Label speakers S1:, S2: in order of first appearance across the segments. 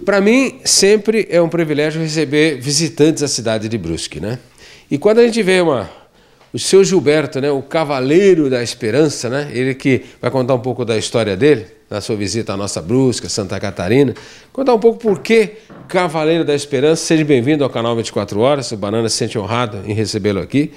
S1: para mim, sempre é um privilégio receber visitantes da cidade de Brusque, né? E quando a gente vê o seu Gilberto, né, o Cavaleiro da Esperança, né? Ele que vai contar um pouco da história dele, da sua visita à nossa Brusque, Santa Catarina. Contar um pouco por que Cavaleiro da Esperança. Seja bem-vindo ao canal 24 Horas. O Banana se sente honrado em recebê-lo aqui.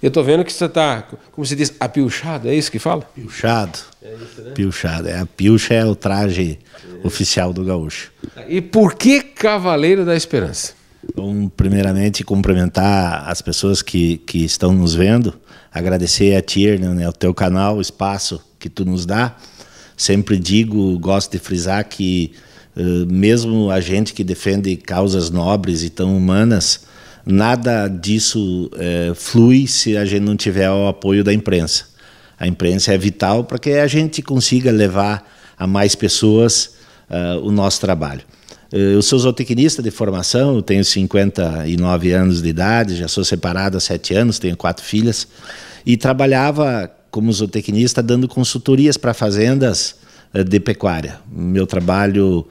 S1: Eu estou vendo que você está, como se diz, apilchado, é isso que fala?
S2: Pilchado.
S1: É isso, né?
S2: Pilchado. A pilcha é o traje oficial do gaúcho.
S1: E por que Cavaleiro da Esperança?
S2: Então, primeiramente, cumprimentar as pessoas que estão nos vendo, agradecer a ti, né, o teu canal, o espaço que tu nos dá. Sempre digo, gosto de frisar que mesmo a gente que defende causas nobres e tão humanas, nada disso flui se a gente não tiver o apoio da imprensa. A imprensa é vital para que a gente consiga levar a mais pessoas o nosso trabalho. Eu sou zootecnista de formação, tenho 59 anos de idade, já sou separado há 7 anos, tenho 4 filhas, e trabalhava como zootecnista dando consultorias para fazendas de pecuária. Meu trabalho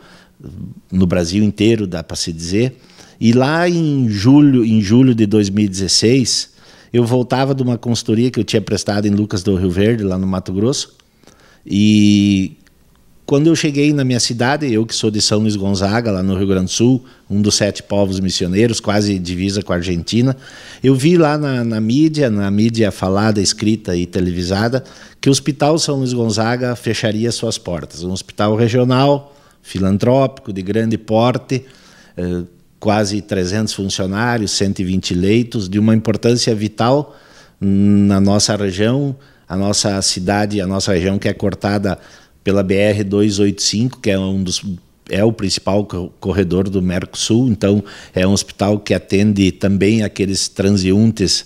S2: no Brasil inteiro, dá para se dizer. E lá em julho de 2016, eu voltava de uma consultoria que eu tinha prestado em Lucas do Rio Verde, lá no Mato Grosso. E quando eu cheguei na minha cidade, eu que sou de São Luís Gonzaga, lá no Rio Grande do Sul, um dos 7 povos missioneiros, quase divisa com a Argentina, eu vi lá na mídia falada, escrita e televisada, que o Hospital São Luís Gonzaga fecharia suas portas. Um hospital regional, filantrópico, de grande porte, quase 300 funcionários, 120 leitos, de uma importância vital na nossa região, a nossa cidade, a nossa região que é cortada pela BR-285, que é o principal corredor do Mercosul. Então é um hospital que atende também aqueles transeuntes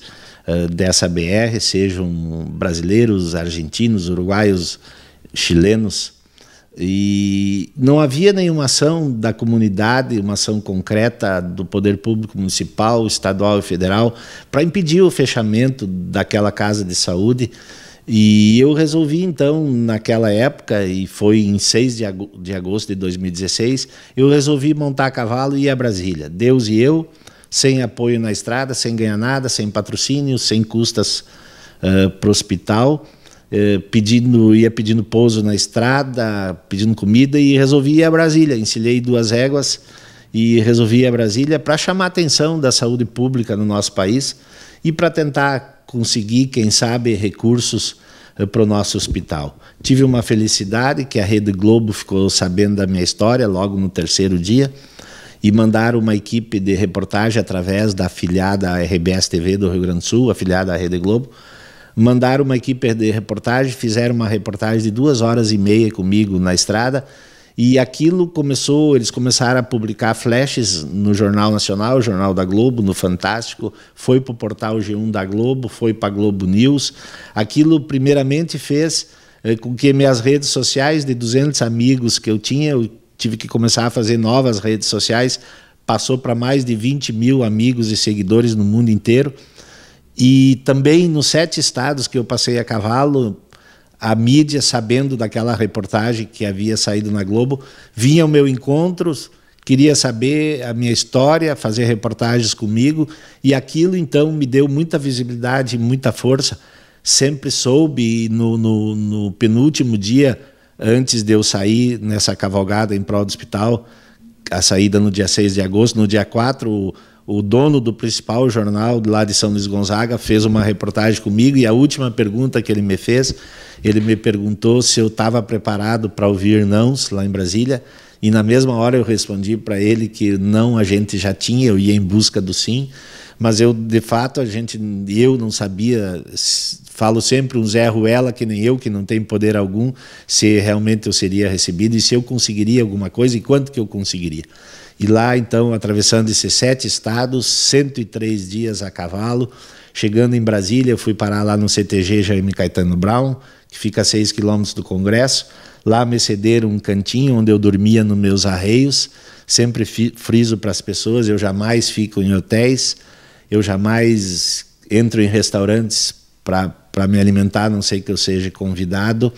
S2: dessa BR, sejam brasileiros, argentinos, uruguaios, chilenos. E não havia nenhuma ação da comunidade, uma ação concreta do poder público municipal, estadual e federal para impedir o fechamento daquela casa de saúde. E eu resolvi, então, naquela época, e foi em 6 de agosto de 2016, eu resolvi montar a cavalo e ir a Brasília. Deus e eu, sem apoio na estrada, sem ganhar nada, sem patrocínio, sem custas para o hospital, ia pedindo pouso na estrada, pedindo comida, e resolvi ir a Brasília. Encilhei 2 éguas e resolvi ir a Brasília para chamar a atenção da saúde pública no nosso país e para tentar conseguir, quem sabe, recursos para o nosso hospital. Tive uma felicidade que a Rede Globo ficou sabendo da minha história logo no 3º dia e mandaram uma equipe de reportagem através da afiliada RBS TV do Rio Grande do Sul, afiliada à Rede Globo. Mandaram uma equipe de reportagem, fizeram uma reportagem de 2h30 comigo na estrada, e aquilo começou, eles começaram a publicar flashes no Jornal Nacional, Jornal da Globo, no Fantástico, foi para o portal G1 da Globo, foi para a Globo News. Aquilo primeiramente fez com que minhas redes sociais, de 200 amigos que eu tinha, eu tive que começar a fazer novas redes sociais, passou para mais de 20 mil amigos e seguidores no mundo inteiro. E também nos 7 estados que eu passei a cavalo, a mídia, sabendo daquela reportagem que havia saído na Globo, vinha ao meu encontro, queria saber a minha história, fazer reportagens comigo, e aquilo então me deu muita visibilidade, muita força. Sempre soube, no penúltimo dia, antes de eu sair nessa cavalgada em prol do hospital, a saída no dia 6 de agosto, no dia 4, o dono do principal jornal lá de São Luís Gonzaga fez uma reportagem comigo, e a última pergunta que ele me fez, ele me perguntou se eu estava preparado para ouvir nãos lá em Brasília, e na mesma hora eu respondi para ele que não, a gente já tinha, eu ia em busca do sim, mas eu, de fato, eu não sabia, falo sempre um Zé Ruela, que nem eu, que não tem poder algum, se realmente eu seria recebido e se eu conseguiria alguma coisa e quanto que eu conseguiria. E lá, então, atravessando esses 7 estados, 103 dias a cavalo, chegando em Brasília, eu fui parar lá no CTG Jaime Caetano Brown, que fica a 6 quilômetros do Congresso. Lá me cederam um cantinho onde eu dormia nos meus arreios. Sempre friso para as pessoas, eu jamais fico em hotéis, eu jamais entro em restaurantes para me alimentar, a não sei que eu seja convidado.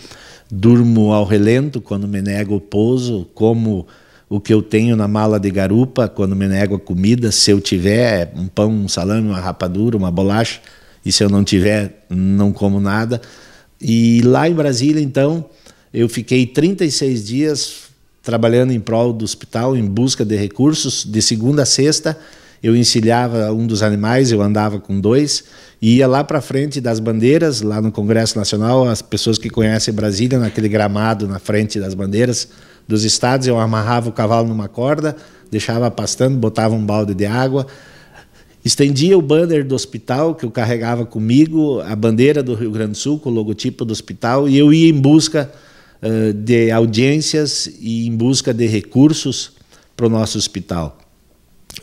S2: Durmo ao relento quando me nego o pouso, como o que eu tenho na mala de garupa quando me nego a comida, se eu tiver um pão, um salame, uma rapadura, uma bolacha, e se eu não tiver, não como nada. E lá em Brasília, então, eu fiquei 36 dias trabalhando em prol do hospital, em busca de recursos. De segunda a sexta, eu encilhava um dos animais, eu andava com 2, e ia lá para frente das bandeiras, lá no Congresso Nacional, as pessoas que conhecem Brasília, naquele gramado na frente das bandeiras dos estados, eu amarrava o cavalo numa corda, deixava pastando, botava um balde de água, estendia o banner do hospital que eu carregava comigo, a bandeira do Rio Grande do Sul, com o logotipo do hospital, e eu ia em busca de audiências e em busca de recursos para o nosso hospital.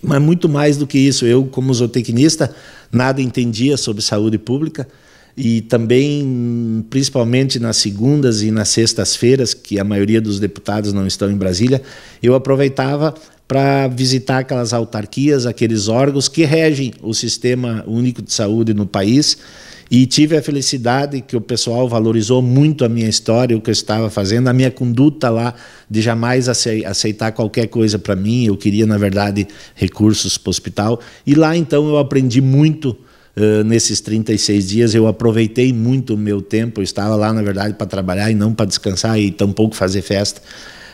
S2: Mas muito mais do que isso, eu como zootecnista nada entendia sobre saúde pública, e também, principalmente nas segundas e nas sextas-feiras, que a maioria dos deputados não estão em Brasília, eu aproveitava para visitar aquelas autarquias, aqueles órgãos que regem o Sistema Único de Saúde no país, e tive a felicidade que o pessoal valorizou muito a minha história, o que eu estava fazendo, a minha conduta lá de jamais aceitar qualquer coisa para mim. Eu queria, na verdade, recursos para o hospital, e lá então eu aprendi muito. Nesses 36 dias eu aproveitei muito o meu tempo, eu estava lá na verdade para trabalhar e não para descansar e tampouco fazer festa.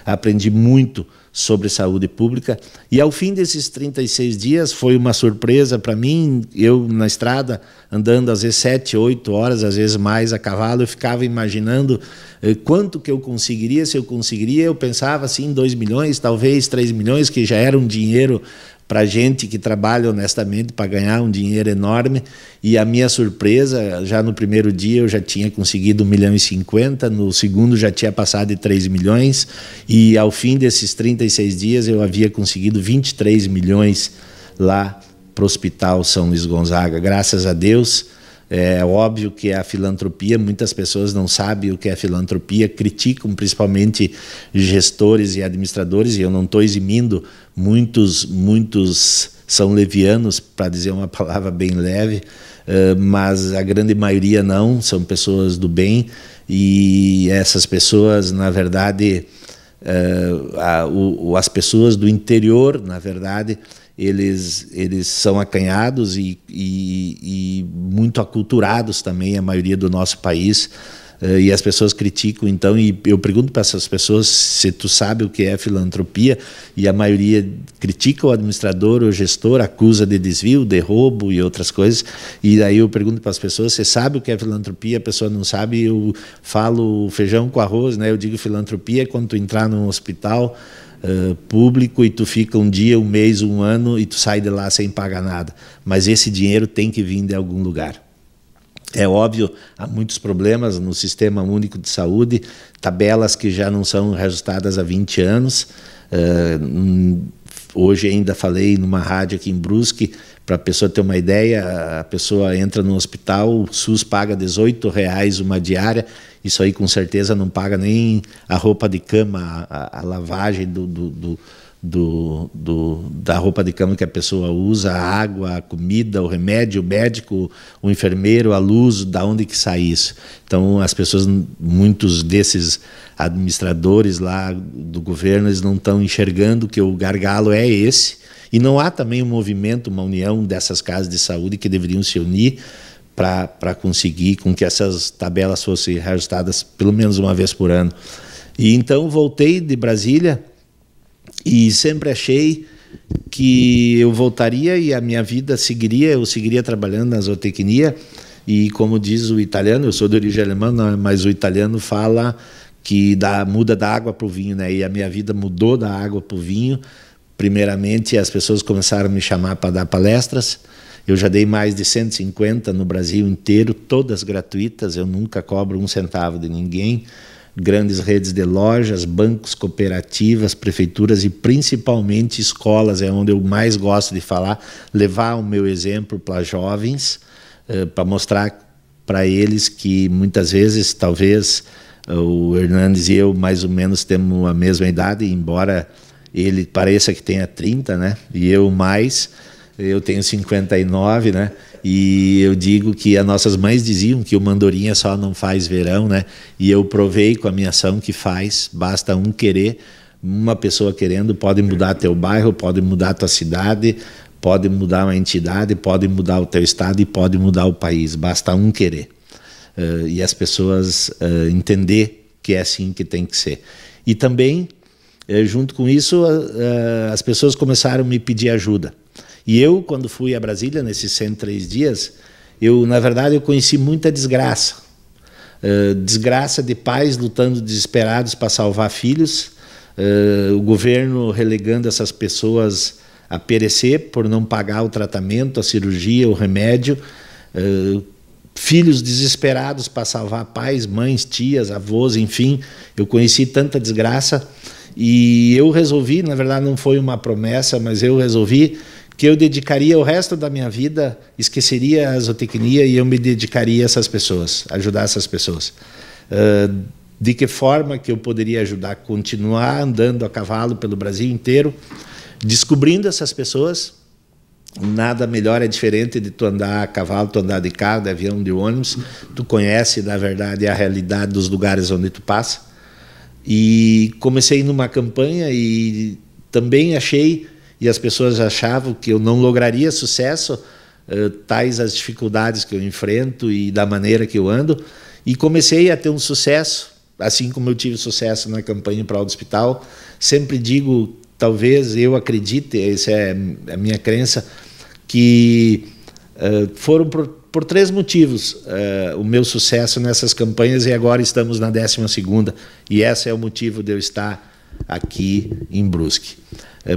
S2: Aprendi muito sobre saúde pública, e ao fim desses 36 dias foi uma surpresa para mim. Eu na estrada, andando às vezes 7, 8 horas, às vezes mais a cavalo, eu ficava imaginando quanto que eu conseguiria, se eu conseguiria. Eu pensava assim, 2 milhões, talvez 3 milhões, que já era um dinheiro para gente que trabalha honestamente para ganhar um dinheiro enorme. E a minha surpresa, já no primeiro dia eu já tinha conseguido 1,50 milhões, no segundo já tinha passado de 3 milhões, e ao fim desses 36 dias eu havia conseguido 23 milhões lá para o Hospital São Luís Gonzaga. Graças a Deus. É óbvio que a filantropia, muitas pessoas não sabem o que é filantropia, criticam principalmente gestores e administradores, e eu não estou eximindo, muitos são levianos, para dizer uma palavra bem leve, mas a grande maioria não, são pessoas do bem, e essas pessoas, na verdade, as pessoas do interior, na verdade, eles são acanhados e muito aculturados também, a maioria do nosso país, e as pessoas criticam. Então, e eu pergunto para essas pessoas se tu sabe o que é filantropia, e a maioria critica o administrador, o gestor, acusa de desvio, de roubo e outras coisas. E daí eu pergunto para as pessoas, você sabe o que é filantropia? A pessoa não sabe. Eu falo feijão com arroz, né? Eu digo filantropia é quando tu entrar num hospital público e tu fica um dia, um mês, um ano e tu sai de lá sem pagar nada. Mas esse dinheiro tem que vir de algum lugar. É óbvio, há muitos problemas no Sistema Único de Saúde, tabelas que já não são reajustadas há 20 anos. Hoje ainda falei numa rádio aqui em Brusque, para a pessoa ter uma ideia, a pessoa entra no hospital, o SUS paga R$18 uma diária. Isso aí com certeza não paga nem a roupa de cama, a lavagem da roupa de cama que a pessoa usa, a água, a comida, o remédio, o médico, o enfermeiro, a luz, da onde que sai isso. Então as pessoas, muitos desses administradores lá do governo, eles não estão enxergando que o gargalo é esse, e não há também um movimento, uma união dessas casas de saúde que deveriam se unir para conseguir com que essas tabelas fossem reajustadas pelo menos uma vez por ano. E então voltei de Brasília e sempre achei que eu voltaria e a minha vida seguiria, eu seguiria trabalhando na zootecnia. E como diz o italiano, eu sou de origem alemã, mas o italiano fala que muda da água para o vinho, né? E a minha vida mudou da água para o vinho. Primeiramente, as pessoas começaram a me chamar para dar palestras. Eu já dei mais de 150 no Brasil inteiro, todas gratuitas, eu nunca cobro um centavo de ninguém. Grandes redes de lojas, bancos, cooperativas, prefeituras e principalmente escolas, é onde eu mais gosto de falar, levar o meu exemplo para jovens, para mostrar para eles que muitas vezes, talvez, o Hernandes e eu mais ou menos temos a mesma idade, embora ele pareça que tenha 30, né? E eu mais, eu tenho 59, né? E eu digo que as nossas mães diziam que o mandorinha só não faz verão, né? E eu provei com a minha ação que faz, basta um querer, uma pessoa querendo pode mudar teu bairro, pode mudar tua cidade, pode mudar uma entidade, pode mudar o teu estado e pode mudar o país. Basta um querer. E as pessoas entender que é assim que tem que ser. E também, junto com isso, as pessoas começaram a me pedir ajuda. E eu, quando fui a Brasília, nesses 103 dias, na verdade, eu conheci muita desgraça. Desgraça de pais lutando desesperados para salvar filhos, o governo relegando essas pessoas a perecer por não pagar o tratamento, a cirurgia, o remédio, filhos desesperados para salvar pais, mães, tias, avós, enfim. Eu conheci tanta desgraça e eu resolvi, na verdade não foi uma promessa, mas eu resolvi que eu dedicaria o resto da minha vida, esqueceria a zootecnia e eu me dedicaria a essas pessoas, ajudar essas pessoas. De que forma que eu poderia ajudar? Continuar andando a cavalo pelo Brasil inteiro, descobrindo essas pessoas. Nada melhor é diferente de tu andar a cavalo, tu andar de carro, de avião, de ônibus. Tu conhece, na verdade, a realidade dos lugares onde tu passa. E comecei numa campanha e também achei, e as pessoas achavam que eu não lograria sucesso, tais as dificuldades que eu enfrento e da maneira que eu ando. E comecei a ter um sucesso, assim como eu tive sucesso na campanha para o hospital. Sempre digo, talvez eu acredite, essa é a minha crença, que foram por 3 motivos o meu sucesso nessas campanhas, e agora estamos na 12ª, e esse é o motivo de eu estar aqui em Brusque.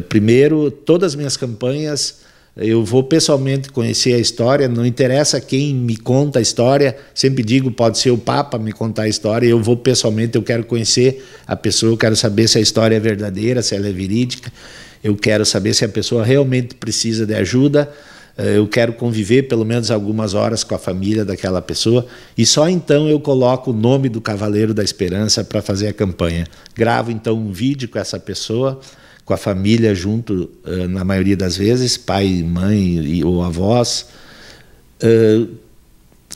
S2: Primeiro, todas as minhas campanhas, eu vou pessoalmente conhecer a história, não interessa quem me conta a história, sempre digo, pode ser o Papa me contar a história, eu vou pessoalmente, eu quero conhecer a pessoa, eu quero saber se a história é verdadeira, se ela é verídica, eu quero saber se a pessoa realmente precisa de ajuda, eu quero conviver pelo menos algumas horas com a família daquela pessoa, e só então eu coloco o nome do Cavaleiro da Esperança para fazer a campanha. Gravo então um vídeo com essa pessoa, com a família junto, na maioria das vezes, pai, mãe ou avós.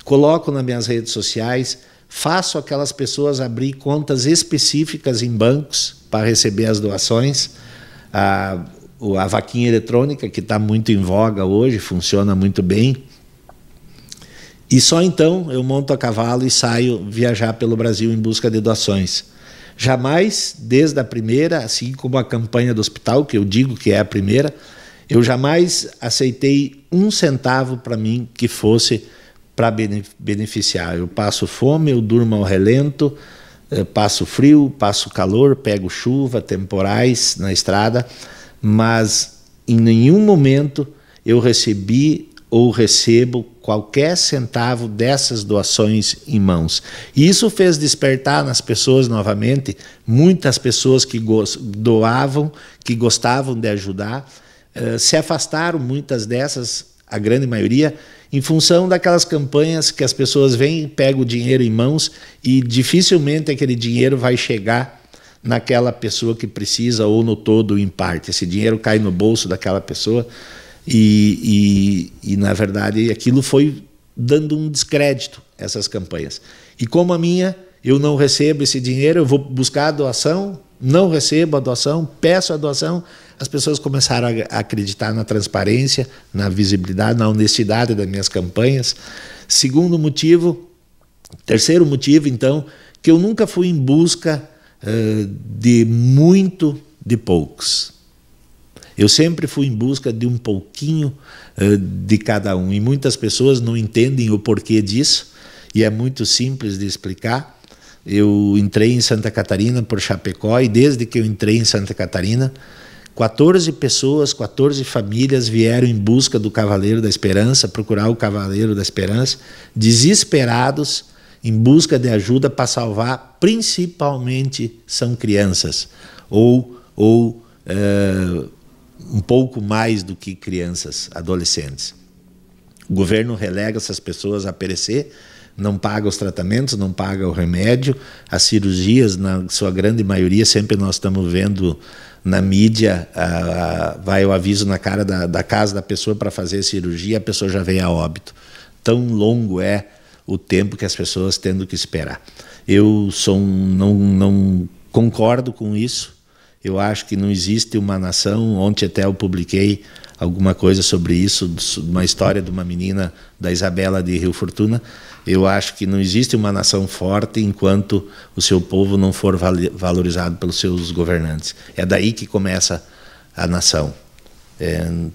S2: Coloco nas minhas redes sociais, faço aquelas pessoas abrir contas específicas em bancos para receber as doações. A vaquinha eletrônica, que está muito em voga hoje, funciona muito bem. E só então eu monto a cavalo e saio viajar pelo Brasil em busca de doações. Jamais, desde a primeira, assim como a campanha do hospital, que eu digo que é a primeira, eu jamais aceitei um centavo para mim que fosse para beneficiar. Eu passo fome, eu durmo ao relento, passo frio, passo calor, pego chuva, temporais na estrada, mas em nenhum momento eu recebi ou recebo qualquer centavo dessas doações em mãos. E isso fez despertar nas pessoas novamente, muitas pessoas que doavam, que gostavam de ajudar, se afastaram, muitas dessas, a grande maioria, em função daquelas campanhas que as pessoas vêm, pegam o dinheiro em mãos e dificilmente aquele dinheiro vai chegar naquela pessoa que precisa ou no todo ou em parte. Esse dinheiro cai no bolso daquela pessoa e na verdade, aquilo foi dando um descrédito a essas campanhas. E como a minha, eu não recebo esse dinheiro, eu vou buscar a doação, não recebo a doação, peço a doação, as pessoas começaram a acreditar na transparência, na visibilidade, na honestidade das minhas campanhas. Terceiro motivo, então, que eu nunca fui em busca de muito de poucos. Eu sempre fui em busca de um pouquinho de cada um. E muitas pessoas não entendem o porquê disso, e é muito simples de explicar. Eu entrei em Santa Catarina por Chapecó, e desde que eu entrei em Santa Catarina, 14 pessoas, 14 famílias vieram em busca do Cavaleiro da Esperança, procurar o Cavaleiro da Esperança, desesperados, em busca de ajuda para salvar, principalmente são crianças, ou um pouco mais do que crianças, adolescentes. O governo relega essas pessoas a perecer, não paga os tratamentos, não paga o remédio, as cirurgias, na sua grande maioria, sempre nós estamos vendo na mídia, vai o aviso na cara da casa da pessoa para fazer a cirurgia, a pessoa já vem a óbito. Tão longo é o tempo que as pessoas tendo que esperar. Eu não concordo com isso. Eu acho que não existe uma nação. Ontem até eu publiquei alguma coisa sobre isso, uma história de uma menina da Isabela de Rio Fortuna. Eu acho que não existe uma nação forte enquanto o seu povo não for valorizado pelos seus governantes. É daí que começa a nação.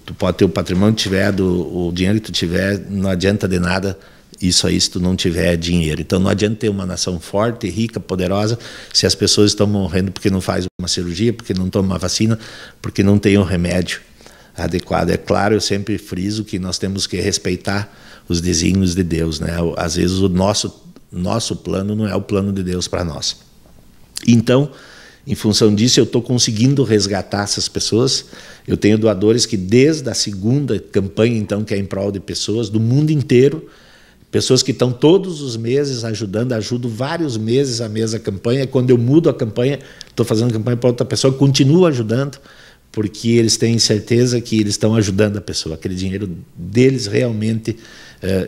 S2: Tu pode ter o patrimônio que tiver, o dinheiro que tu tiver, não adianta de nada isso aí se tu não tiver dinheiro. Então não adianta ter uma nação forte, rica, poderosa, se as pessoas estão morrendo porque não faz uma cirurgia, porque não toma uma vacina, porque não tem um remédio adequado. É claro, eu sempre friso que nós temos que respeitar os desígnios de Deus, né? Às vezes o nosso plano não é o plano de Deus para nós. Então, em função disso, eu estou conseguindo resgatar essas pessoas. Eu tenho doadores que desde a segunda campanha, então, que é em prol de pessoas do mundo inteiro, pessoas que estão todos os meses ajudando, ajudo vários meses a mesma campanha. Quando eu mudo a campanha, estou fazendo campanha para outra pessoa, continuo ajudando, porque eles têm certeza que eles estão ajudando a pessoa. Aquele dinheiro deles realmente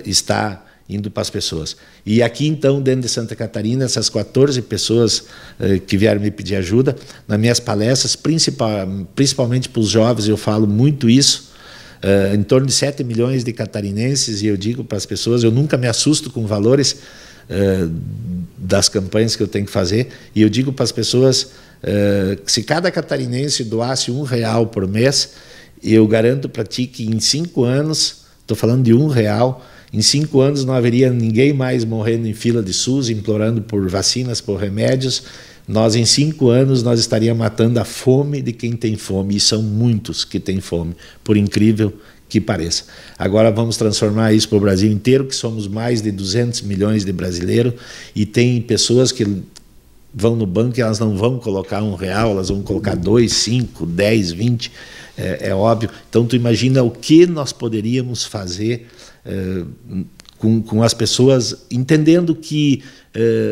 S2: está indo para as pessoas. E aqui, então, dentro de Santa Catarina, essas 14 pessoas que vieram me pedir ajuda, nas minhas palestras, principalmente para os jovens, eu falo muito isso, em torno de 7 milhões de catarinenses, e eu digo para as pessoas, eu nunca me assusto com valores das campanhas que eu tenho que fazer, e eu digo para as pessoas que se cada catarinense doasse R$1 por mês, eu garanto para ti que em 5 anos, estou falando de R$1, em 5 anos não haveria ninguém mais morrendo em fila de SUS, implorando por vacinas, por remédios. Nós, em 5 anos, nós estaríamos matando a fome de quem tem fome, e são muitos que têm fome, por incrível que pareça. Agora vamos transformar isso para o Brasil inteiro, que somos mais de 200 milhões de brasileiros, e tem pessoas que vão no banco e elas não vão colocar R$1, elas vão colocar 2, 5, 10, 20, é óbvio. Então, tu imagina o que nós poderíamos fazer com as pessoas, entendendo que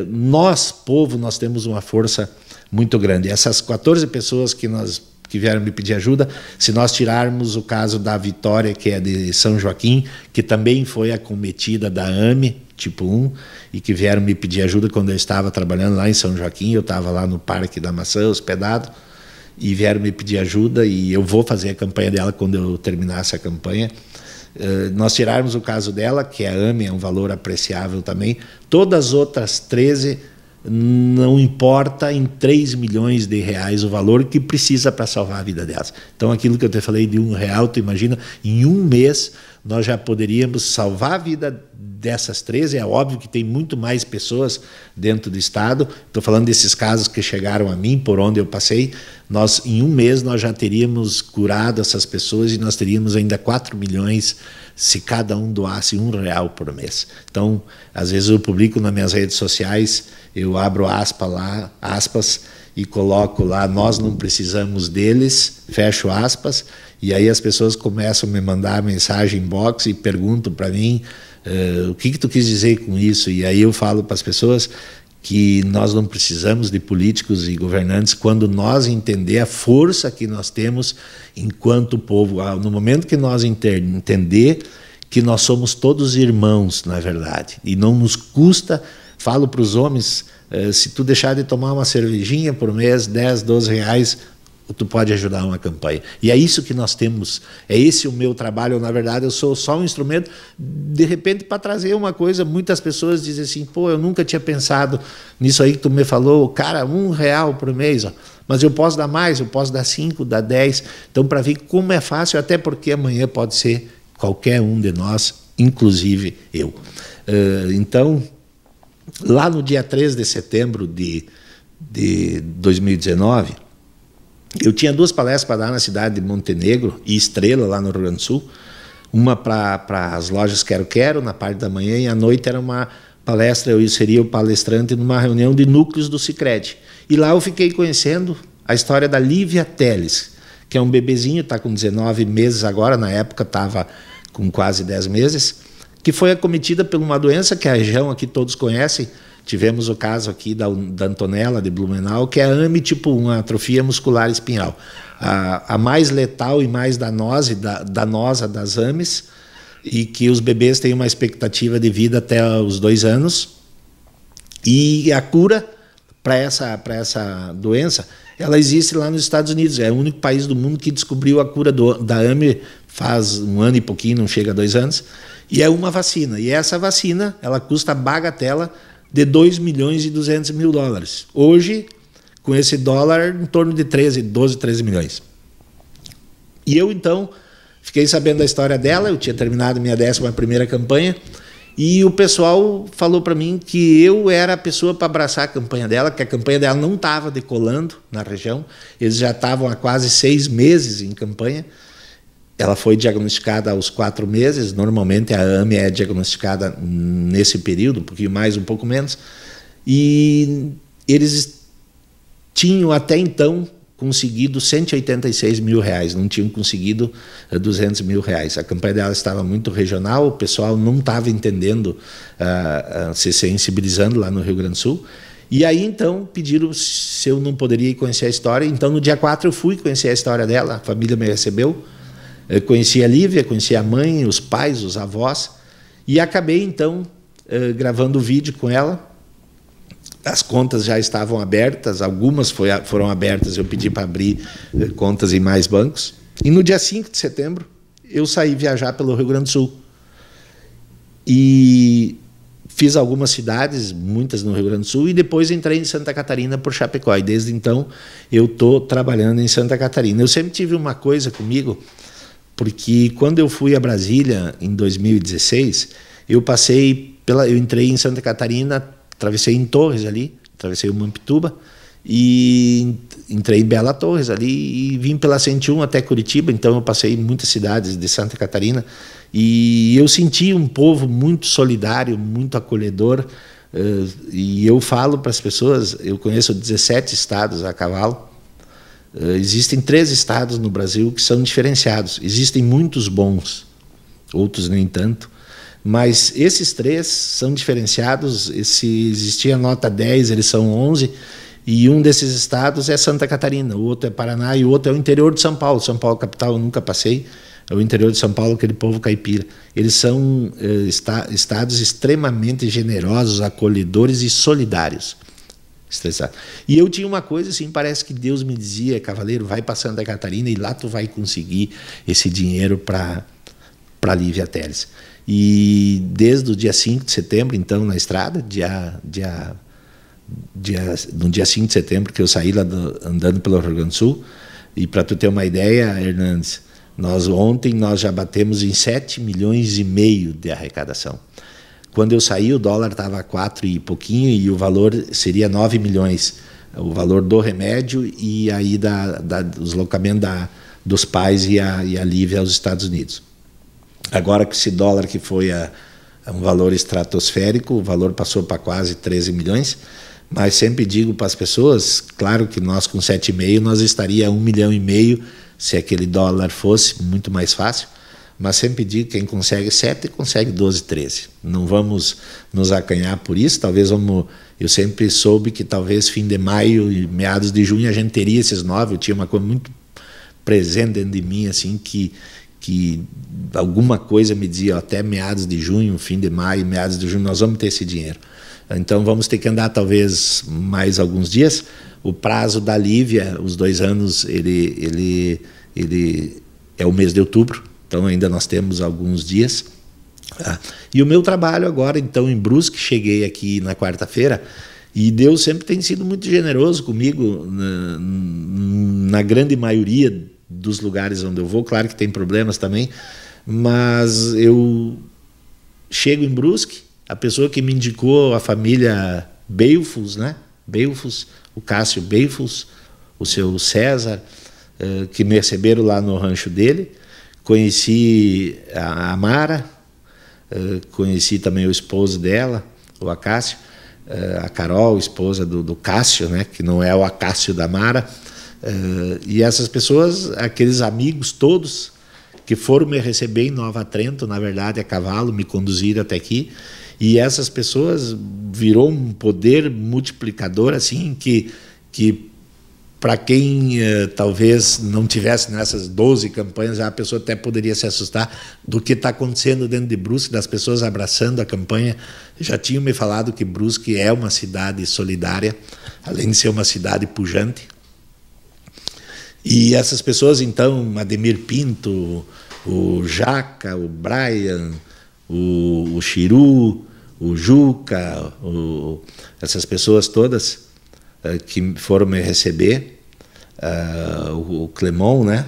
S2: nós, povo, nós temos uma força muito grande. Essas 14 pessoas que vieram me pedir ajuda, se nós tirarmos o caso da Vitória, que é de São Joaquim, que também foi acometida da AME, tipo 1, e que vieram me pedir ajuda quando eu estava trabalhando lá em São Joaquim, eu estava lá no Parque da Maçã, hospedado, e vieram me pedir ajuda, e eu vou fazer a campanha dela quando eu terminar essa campanha. Nós tirarmos o caso dela, que a AME é um valor apreciável também, todas as outras 13, não importa em 3 milhões de reais o valor que precisa para salvar a vida delas. Então, aquilo que eu te falei de R$1, tu imagina, em um mês nós já poderíamos salvar a vida dessas 13, é óbvio que tem muito mais pessoas dentro do estado, estou falando desses casos que chegaram a mim, por onde eu passei, em um mês nós já teríamos curado essas pessoas e nós teríamos ainda 4 milhões se cada um doasse R$1 por mês. Então, às vezes eu publico nas minhas redes sociais, eu abro aspas, e coloco lá, nós não precisamos deles, fecho aspas, e aí as pessoas começam a me mandar mensagem inbox e perguntam para mim, o que tu quis dizer com isso? E aí eu falo para as pessoas que nós não precisamos de políticos e governantes quando nós entender a força que nós temos enquanto povo. No momento que nós entender que nós somos todos irmãos, na verdade, e não nos custa, falo para os homens, se tu deixar de tomar uma cervejinha por mês, 10, 12 reais, tu pode ajudar uma campanha. E é isso que nós temos, é esse o meu trabalho. Na verdade, eu sou só um instrumento, de repente, para trazer uma coisa. Muitas pessoas dizem assim, pô, eu nunca tinha pensado nisso aí que tu me falou, cara, R$1 por mês, ó. Mas eu posso dar mais, eu posso dar 5, dar 10. Então, para ver como é fácil, até porque amanhã pode ser qualquer um de nós, inclusive eu. Então, lá no dia 3 de setembro de 2019, eu tinha 2 palestras para dar na cidade de Montenegro e Estrela, lá no Rio Grande do Sul. Uma para as lojas Quero Quero, na parte da manhã, e à noite era uma palestra, eu seria o palestrante numa reunião de núcleos do Sicredi. E lá eu fiquei conhecendo a história da Lívia Teles, que é um bebezinho, está com 19 meses agora, na época estava com quase 10 meses, que foi acometida por uma doença que a região aqui todos conhecem. Tivemos o caso aqui da Antonella, de Blumenau, que é a AME tipo 1, a atrofia muscular espinhal. A mais letal e mais danosa das AMEs, e que os bebês têm uma expectativa de vida até os 2 anos. E a cura para essa doença ela existe lá nos Estados Unidos. É o único país do mundo que descobriu a cura da AME faz 1 ano e pouquinho, não chega a 2 anos. E é uma vacina. E essa vacina, ela custa a bagatela de 2 milhões e 200 mil dólares. Hoje, com esse dólar, em torno de 12, 13 milhões. E eu, então, fiquei sabendo da história dela. Eu tinha terminado minha 11ª campanha. E o pessoal falou para mim que eu era a pessoa para abraçar a campanha dela, que a campanha dela não estava decolando na região. Eles já estavam há quase 6 meses em campanha. Ela foi diagnosticada aos 4 meses. Normalmente a AME é diagnosticada nesse período, um pouquinho mais, um pouco menos. E eles tinham até então conseguido 186 mil reais, não tinham conseguido 200 mil reais. A campanha dela estava muito regional, o pessoal não estava entendendo, se sensibilizando lá no Rio Grande do Sul. E aí, então, pediram se eu não poderia ir conhecer a história. Então, no dia 4, eu fui conhecer a história dela, a família me recebeu. Eu conheci a Lívia, conheci a mãe, os pais, os avós, e acabei, então, gravando o vídeo com ela. As contas já estavam abertas, algumas foram abertas, eu pedi para abrir contas em mais bancos. E no dia 5 de setembro, eu saí viajar pelo Rio Grande do Sul. E fiz algumas cidades, muitas no Rio Grande do Sul, e depois entrei em Santa Catarina por Chapecó. E desde então eu estou trabalhando em Santa Catarina. Eu sempre tive uma coisa comigo, porque quando eu fui a Brasília em 2016, eu entrei em Santa Catarina, atravessei em Torres ali, atravessei o Mampituba e entrei em Bela Torres ali e vim pela 101 até Curitiba. Então eu passei em muitas cidades de Santa Catarina e eu senti um povo muito solidário, muito acolhedor. E eu falo para as pessoas, eu conheço 17 estados a cavalo. Existem 3 estados no Brasil que são diferenciados. Existem muitos bons, outros nem tanto. Mas esses 3 são diferenciados. Se existia nota 10, eles são 11, e um desses estados é Santa Catarina, o outro é Paraná e o outro é o interior de São Paulo. São Paulo capital eu nunca passei, é o interior de São Paulo, aquele povo caipira. Eles são estados extremamente generosos, acolhedores e solidários. E eu tinha uma coisa assim, parece que Deus me dizia: cavaleiro, vai para Santa Catarina e lá tu vai conseguir esse dinheiro para Lívia Teles. E desde o dia 5 de setembro, então, na estrada, no dia 5 de setembro, que eu saí lá andando pelo Rio Grande do Sul, e para tu ter uma ideia, Hernandes, ontem nós já batemos em 7 milhões e meio de arrecadação. Quando eu saí, o dólar estava a 4 e pouquinho, e o valor seria 9 milhões, o valor do remédio e aí do deslocamento dos pais e a Lívia aos Estados Unidos. Agora que esse dólar que foi um valor estratosférico, o valor passou para quase 13 milhões, mas sempre digo para as pessoas, claro que nós com 7,5 nós estaria a 1,5 milhão se aquele dólar fosse muito mais fácil, mas sempre digo que quem consegue 7 consegue 12, 13. Não vamos nos acanhar por isso, eu sempre soube que talvez fim de maio e meados de junho a gente teria esses 9, eu tinha uma coisa muito presente dentro de mim, assim, que alguma coisa me dizia, até meados de junho, fim de maio, meados de junho, nós vamos ter esse dinheiro. Então vamos ter que andar talvez mais alguns dias. O prazo da Lívia, os 2 anos, ele é o mês de outubro, então ainda nós temos alguns dias. E o meu trabalho agora, então, em Brusque, cheguei aqui na quarta-feira, e Deus sempre tem sido muito generoso comigo, na grande maioria dos lugares onde eu vou. Claro que tem problemas também, mas eu chego em Brusque, a pessoa que me indicou, a família Beilfus, né? Beilfus, o Cássio Beilfus, o seu César, que me receberam lá no rancho dele. Conheci a Mara, conheci também o esposo dela, o Acácio, a Carol, esposa do Cássio, né? Que não é o Acácio da Mara. E essas pessoas, aqueles amigos todos que foram me receber em Nova Trento, na verdade a cavalo, me conduziram até aqui, e essas pessoas virou um poder multiplicador assim que para quem talvez não tivesse nessas 12 campanhas, a pessoa até poderia se assustar do que está acontecendo dentro de Brusque, das pessoas abraçando a campanha. Já tinham me falado que Brusque é uma cidade solidária, além de ser uma cidade pujante. E essas pessoas, então, Ademir Pinto, o Jaca, o Brian, o Chiru, o Juca, essas pessoas todas que foram me receber, o Clemon, né?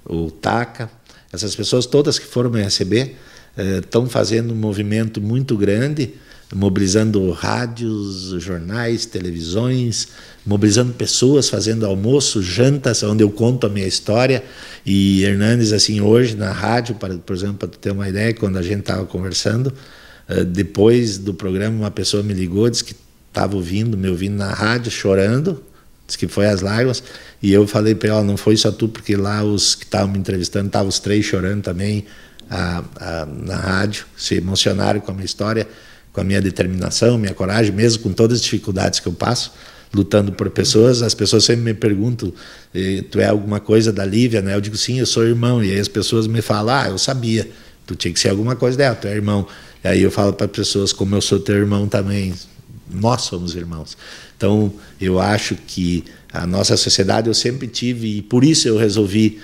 S2: O Taca, essas pessoas todas que foram me receber estão fazendo um movimento muito grande, mobilizando rádios, jornais, televisões, mobilizando pessoas, fazendo almoço, jantas, onde eu conto a minha história. E Hernanes, assim, hoje na rádio, por exemplo, para tu ter uma ideia, quando a gente estava conversando, depois do programa uma pessoa me ligou, disse que estava me ouvindo na rádio, chorando, disse que foi às lágrimas, e eu falei para ela, não foi só tu, porque lá os que estavam me entrevistando, estavam os 3 chorando também na rádio, se emocionaram com a minha história, com a minha determinação, minha coragem, mesmo com todas as dificuldades que eu passo, lutando por pessoas. As pessoas sempre me perguntam, tu é alguma coisa da Lívia, né? Eu digo, sim, eu sou irmão. E aí as pessoas me falam, eu sabia, tu tinha que ser alguma coisa dela, tu é irmão. E aí eu falo para as pessoas, como eu sou teu irmão também, nós somos irmãos. Então, eu acho que a nossa sociedade eu sempre tive, e por isso eu resolvi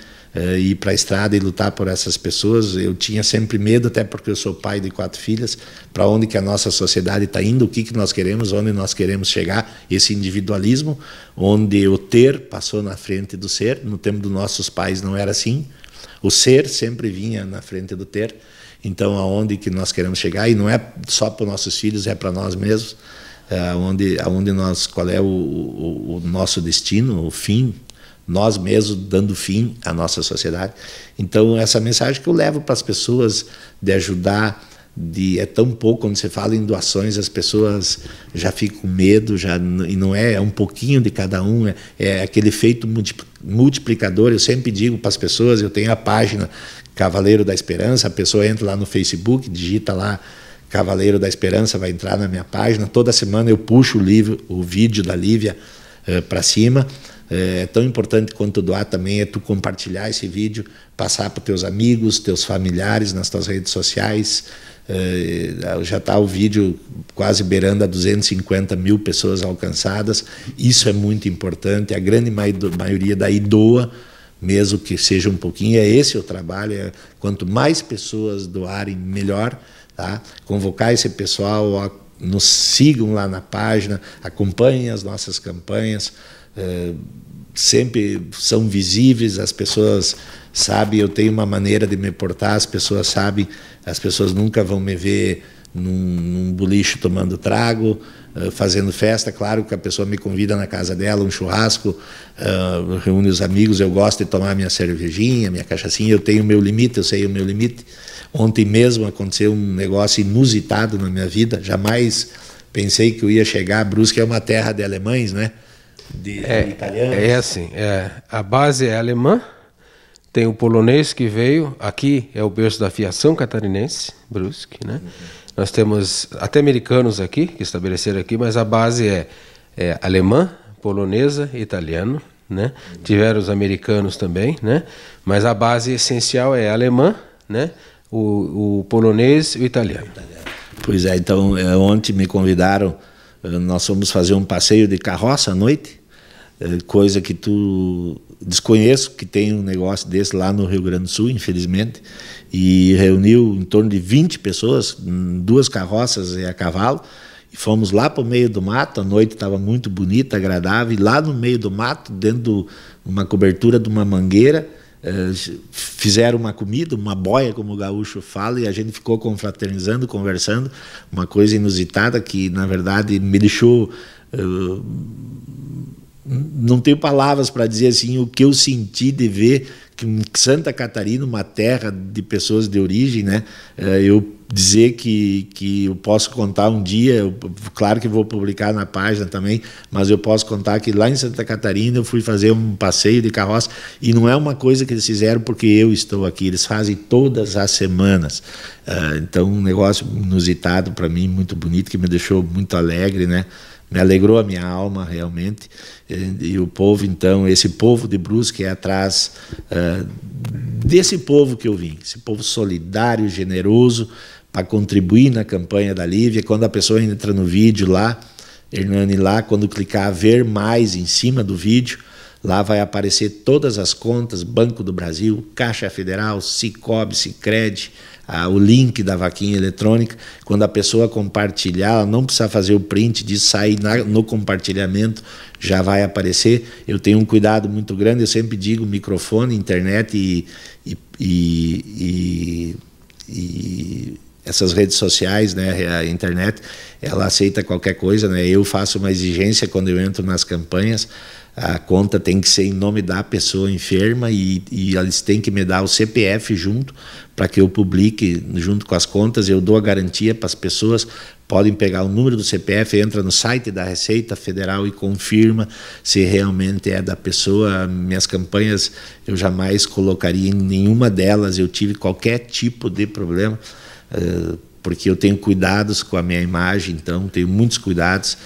S2: ir para a estrada e lutar por essas pessoas. Eu tinha sempre medo, até porque eu sou pai de 4 filhas, para onde que a nossa sociedade está indo, o que nós queremos, onde nós queremos chegar, esse individualismo, onde o ter passou na frente do ser. No tempo dos nossos pais não era assim, o ser sempre vinha na frente do ter. Então, aonde que nós queremos chegar, e não é só para os nossos filhos, é para nós mesmos, aonde nós, qual é o nosso destino, o fim, nós mesmos dando fim à nossa sociedade. Então, essa mensagem que eu levo para as pessoas, de ajudar, é tão pouco, quando você fala em doações, as pessoas já ficam com medo, e não é um pouquinho de cada um, é aquele efeito multiplicador. Eu sempre digo para as pessoas, eu tenho a página Cavaleiro da Esperança, a pessoa entra lá no Facebook, digita lá Cavaleiro da Esperança, vai entrar na minha página, toda semana eu puxo o vídeo da Lívia para cima. É tão importante quanto doar também é tu compartilhar esse vídeo, passar para os teus amigos, teus familiares, nas tuas redes sociais. Já está o vídeo quase beirando a 250 mil pessoas alcançadas. Isso é muito importante. A grande maioria daí doa, mesmo que seja um pouquinho. É esse o trabalho. Quanto mais pessoas doarem, melhor. Tá? Convocar esse pessoal, nos sigam lá na página, acompanhem as nossas campanhas. Sempre são visíveis, as pessoas sabem, eu tenho uma maneira de me portar, as pessoas sabem, as pessoas nunca vão me ver num boliche tomando trago, fazendo festa. Claro que a pessoa me convida na casa dela, um churrasco, reúne os amigos, eu gosto de tomar minha cervejinha, minha cachaçinha, eu tenho o meu limite, eu sei o meu limite. Ontem mesmo aconteceu um negócio inusitado na minha vida, jamais pensei que eu ia chegar. Brusque é uma terra de alemães, né? De italianos.
S1: É assim, a base é alemã, tem o polonês que veio, aqui é o berço da aviação catarinense, Brusque, né? Nós temos até americanos aqui, que estabeleceram aqui, mas a base é alemã, polonesa e italiano, né? Tiveram os americanos também, né? Mas a base essencial é alemã, né? O polonês e o italiano.
S2: Pois é, então ontem me convidaram, nós fomos fazer um passeio de carroça à noite, coisa que tu desconheço, que tem um negócio desse lá no Rio Grande do Sul, infelizmente, e reuniu em torno de 20 pessoas, 2 carroças e a cavalo, e fomos lá para o meio do mato. A noite estava muito bonita, agradável, e lá no meio do mato, dentro de uma cobertura de uma mangueira, fizeram uma comida, uma boia, como o gaúcho fala, e a gente ficou confraternizando, conversando, uma coisa inusitada que, na verdade, me deixou... não tenho palavras para dizer assim o que eu senti de ver que em Santa Catarina, uma terra de pessoas de origem, né? Eu dizer que eu posso contar um dia, claro que vou publicar na página também, mas eu posso contar que lá em Santa Catarina eu fui fazer um passeio de carroça, e não é uma coisa que eles fizeram porque eu estou aqui, eles fazem todas as semanas. Então, um negócio inusitado para mim, muito bonito, que me deixou muito alegre, né? Me alegrou a minha alma, realmente. E o povo, então, esse povo de Brusque é atrás desse povo que eu vim, esse povo solidário, generoso, para contribuir na campanha da Lívia. Quando a pessoa entra no vídeo lá, Hernani, lá, quando clicar ver mais em cima do vídeo, Lá vai aparecer todas as contas, Banco do Brasil, Caixa Federal, Sicob, Sicredi, o link da vaquinha eletrônica. Quando a pessoa compartilhar, ela não precisa fazer o print disso, sair no compartilhamento, já vai aparecer. Eu tenho um cuidado muito grande, eu sempre digo microfone, internet e essas redes sociais, né, a internet, ela aceita qualquer coisa, né? Eu faço uma exigência quando eu entro nas campanhas, a conta tem que ser em nome da pessoa enferma e eles têm que me dar o CPF junto para que eu publique junto com as contas. Eu dou a garantia para as pessoas, podem pegar o número do CPF, entra no site da Receita Federal e confirma se realmente é da pessoa. Minhas campanhas eu jamais colocaria em nenhuma delas, eu tive qualquer tipo de problema, porque eu tenho cuidados com a minha imagem, então tenho muitos cuidados.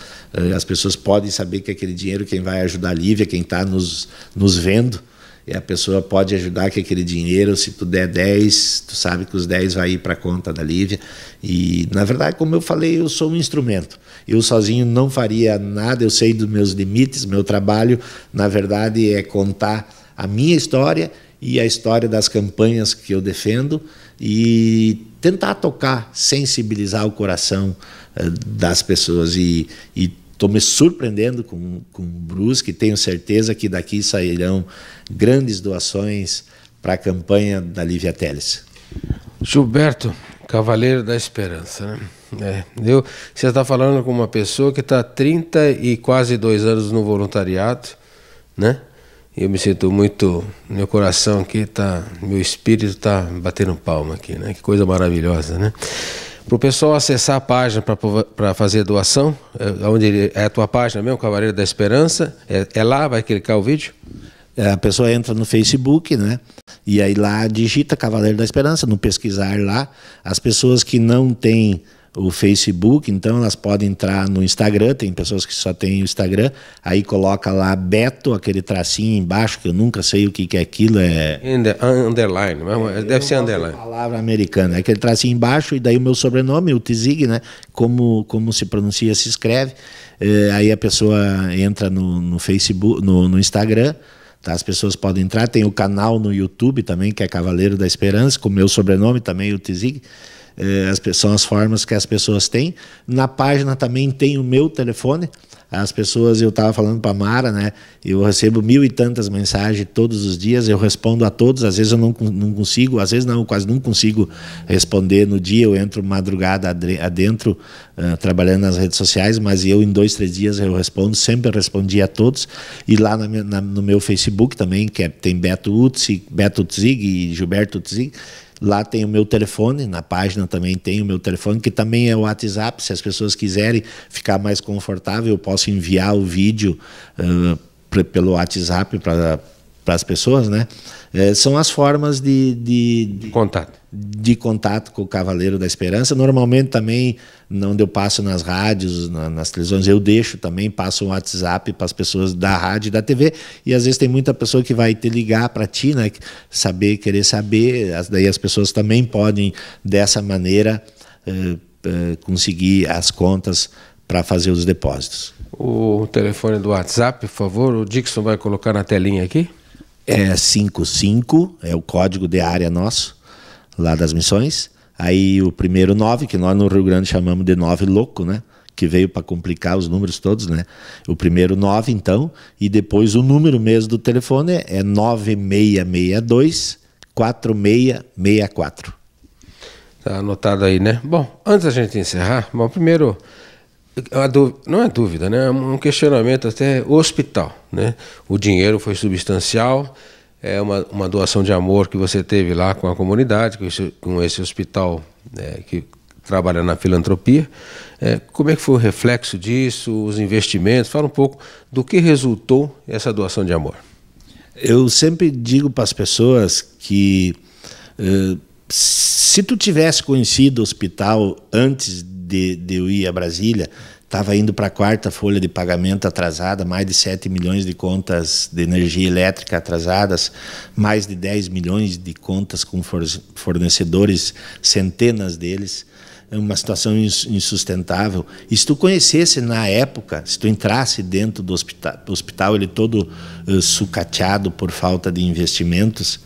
S2: As pessoas podem saber que aquele dinheiro, quem vai ajudar a Lívia, quem está nos vendo, e a pessoa pode ajudar que aquele dinheiro, se tu der 10, tu sabe que os 10 vai ir para a conta da Lívia. E, na verdade, como eu falei, eu sou um instrumento. Eu sozinho não faria nada, eu sei dos meus limites, meu trabalho, na verdade, é contar a minha história e a história das campanhas que eu defendo e tentar tocar, sensibilizar o coração das pessoas. E estou me surpreendendo com o Brusque, tenho certeza que daqui sairão grandes doações para a campanha da Lívia Teles.
S1: Gilberto, Cavaleiro da Esperança, né? Você está falando com uma pessoa que está há 30 e quase 2 anos no voluntariado, né? Eu me sinto muito, meu coração aqui meu espírito está batendo palma aqui, né? Que coisa maravilhosa, né? Para o pessoal acessar a página para fazer doação, onde é a tua página mesmo, Cavaleiro da Esperança, é lá, vai clicar o vídeo?
S2: A pessoa entra no Facebook, né? E aí lá digita Cavaleiro da Esperança, no pesquisar lá. As pessoas que não têm o Facebook, então elas podem entrar no Instagram, tem pessoas que só têm o Instagram, aí coloca lá Beto, aquele tracinho embaixo, que eu nunca sei o que é aquilo,
S1: Underline, deve ser underline.
S2: Palavra americana, é aquele tracinho embaixo, e daí o meu sobrenome, o Tzig, né, como se pronuncia, se escreve, aí a pessoa entra no Facebook, no Instagram, tá? As pessoas podem entrar, tem o canal no YouTube também, que é Cavaleiro da Esperança, com o meu sobrenome também, o Tzig. São as formas que as pessoas têm. Na página também tem o meu telefone. As pessoas, eu estava falando para a Mara, né? Eu recebo 1000 e tantas mensagens todos os dias, eu respondo a todos. Às vezes eu não consigo, às vezes não, quase não consigo responder no dia. Eu entro madrugada adentro, trabalhando nas redes sociais, mas eu em 2, 3 dias eu respondo, sempre respondi a todos. E lá no meu Facebook também, tem Beto Tzig e Gilberto Tzig. Lá tem o meu telefone, na página também tem o meu telefone, que também é o WhatsApp. Se as pessoas quiserem ficar mais confortável, eu posso enviar o vídeo pelo WhatsApp para as pessoas, né? São as formas de contato com o Cavaleiro da Esperança. Normalmente também, onde eu passo nas rádios, nas televisões, eu deixo também, passo um WhatsApp para as pessoas da rádio e da TV, e às vezes tem muita pessoa que vai te ligar para ti, né, querer saber, daí as pessoas também podem, dessa maneira, conseguir as contas para fazer os depósitos.
S1: O telefone do WhatsApp, por favor, o Dixon vai colocar na telinha aqui.
S2: É 55, é o código de área nosso, lá das missões. Aí o primeiro 9, que nós no Rio Grande chamamos de 9 louco, né? Que veio para complicar os números todos, né? O primeiro 9, então, e depois o número mesmo do telefone é 9662 4664.
S1: Tá anotado aí, né? Bom, antes da gente encerrar, primeiro, não é dúvida, né? Um questionamento até hospital, né? O dinheiro foi substancial, é uma doação de amor que você teve lá com a comunidade, com esse hospital que trabalha na filantropia. Como é que foi o reflexo disso, os investimentos? Fala um pouco do que resultou essa doação de amor.
S2: Eu sempre digo para as pessoas que se tu tivesse conhecido o hospital antes de eu ir a Brasília, estava indo para a 4ª folha de pagamento atrasada, mais de 7 milhões de contas de energia elétrica atrasadas, mais de 10 milhões de contas com fornecedores, centenas deles. uma situação insustentável. E se tu conhecesse na época, se tu entrasse dentro do hospital ele todo sucateado por falta de investimentos,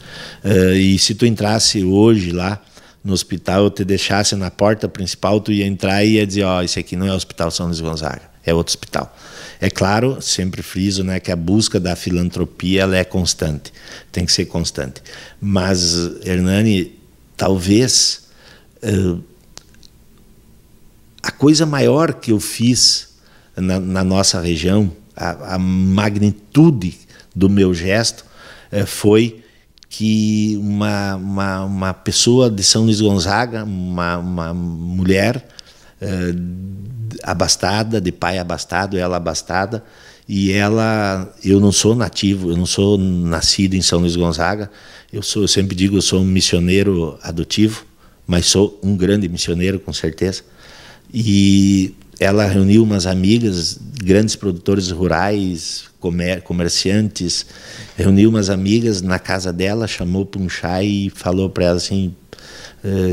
S2: e se tu entrasse hoje lá no hospital, eu te deixasse na porta principal, tu ia entrar e ia dizer, ó, esse aqui não é o Hospital São Luís Gonzaga, é outro hospital. É claro, sempre friso, né, que a busca da filantropia ela é constante, tem que ser constante. Mas, Hernani, talvez a coisa maior que eu fiz na nossa região, a magnitude do meu gesto, foi que uma pessoa de São Luís Gonzaga, uma mulher abastada, de pai abastado, ela abastada, e eu não sou nativo, eu não sou nascido em São Luís Gonzaga, eu sempre digo, eu sou um missioneiro adotivo, mas sou um grande missioneiro, com certeza. E ela reuniu umas amigas, grandes produtores rurais, comerciantes, reuniu umas amigas na casa dela, chamou para um chá e falou para ela assim,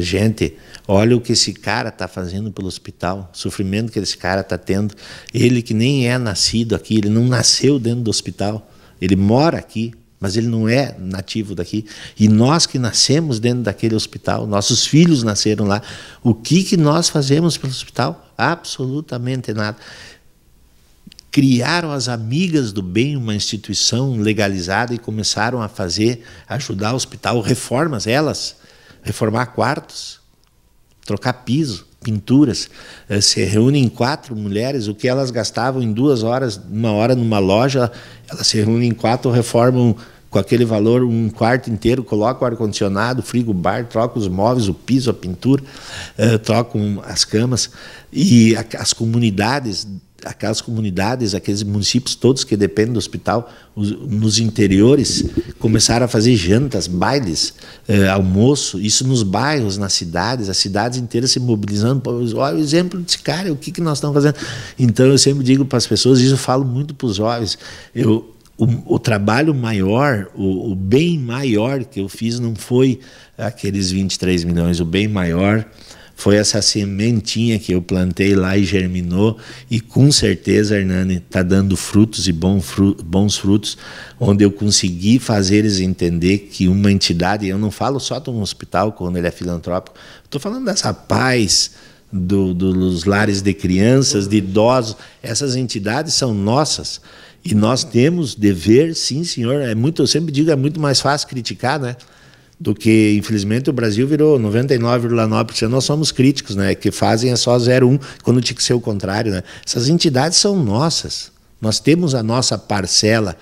S2: gente, olha o que esse cara está fazendo pelo hospital, o sofrimento que esse cara está tendo. Ele que nem é nascido aqui, ele não nasceu dentro do hospital, ele mora aqui, mas ele não é nativo daqui. E nós que nascemos dentro daquele hospital, nossos filhos nasceram lá, o que nós fazemos pelo hospital? Absolutamente nada. Criaram as Amigas do Bem, uma instituição legalizada, e começaram a ajudar o hospital, reformas, reformar quartos, trocar piso, pinturas. Se reúnem 4 mulheres, o que elas gastavam em 2 horas, 1 hora numa loja, elas se reúnem em 4, reformam com aquele valor um quarto inteiro, colocam o ar-condicionado, frigobar, trocam os móveis, o piso, a pintura, trocam as camas. E as comunidades, aqueles municípios todos que dependem do hospital, nos interiores, começaram a fazer jantas, bailes, almoço, isso nos bairros, nas cidades, as cidades inteiras se mobilizando. Olha o exemplo desse cara, o que nós estamos fazendo. Então eu sempre digo para as pessoas, isso eu falo muito para os jovens, o trabalho maior, o bem maior que eu fiz não foi aqueles 23 milhões, o bem maior foi essa sementinha que eu plantei lá e germinou, e com certeza, Hernani, está dando frutos e bons frutos, onde eu consegui fazer eles entender que uma entidade, eu não falo só de um hospital quando ele é filantrópico, estou falando dessa paz, dos lares de crianças, de idosos, essas entidades são nossas, e nós temos dever, sim senhor, eu sempre digo, é muito mais fácil criticar, né? Do que, infelizmente, o Brasil virou 99,9%, nós somos críticos, né? Que fazem é só 0,1%, quando tinha que ser o contrário, né? Essas entidades são nossas, nós temos a nossa parcela,